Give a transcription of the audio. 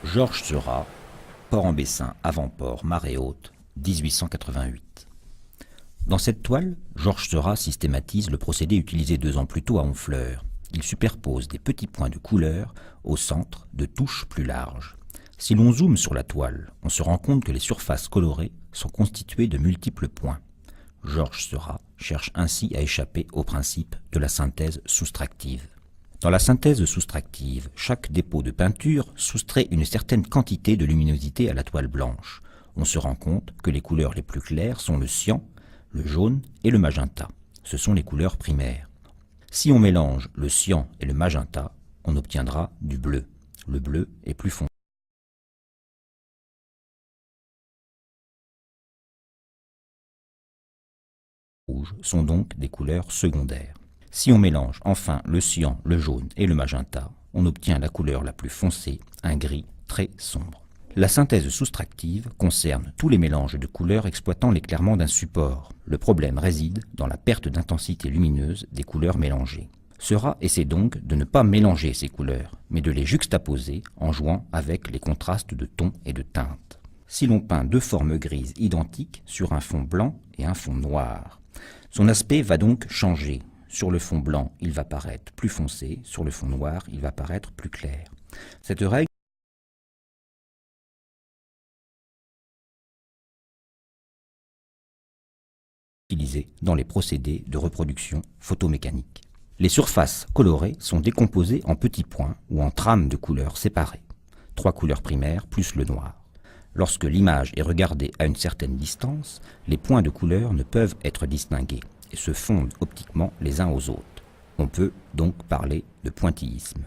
Georges Seurat, Port-en-Bessin, avant-port, marée haute, 1888. Dans cette toile, Georges Seurat systématise le procédé utilisé 2 ans plus tôt à Honfleur. Il superpose des petits points de couleur au centre de touches plus larges. Si l'on zoome sur la toile, on se rend compte que les surfaces colorées sont constituées de multiples points. Georges Seurat cherche ainsi à échapper au principe de la synthèse soustractive. Dans la synthèse soustractive, chaque dépôt de peinture soustrait une certaine quantité de luminosité à la toile blanche. On se rend compte que les couleurs les plus claires sont le cyan, le jaune et le magenta. Ce sont les couleurs primaires. Si on mélange le cyan et le magenta, on obtiendra du bleu. Le bleu est plus foncé. Les rouges sont donc des couleurs secondaires. Si on mélange enfin le cyan, le jaune et le magenta, on obtient la couleur la plus foncée, un gris très sombre. La synthèse soustractive concerne tous les mélanges de couleurs exploitant l'éclairement d'un support. Le problème réside dans la perte d'intensité lumineuse des couleurs mélangées. Seurat essaie donc de ne pas mélanger ces couleurs, mais de les juxtaposer en jouant avec les contrastes de tons et de teintes. Si l'on peint 2 formes grises identiques sur un fond blanc et un fond noir, son aspect va donc changer. Sur le fond blanc, il va paraître plus foncé, sur le fond noir, il va paraître plus clair. Cette règle est utilisée dans les procédés de reproduction photomécanique. Les surfaces colorées sont décomposées en petits points ou en trames de couleurs séparées. 3 couleurs primaires plus le noir. Lorsque l'image est regardée à une certaine distance, les points de couleur ne peuvent être distingués et se fondent optiquement les uns aux autres. On peut donc parler de pointillisme.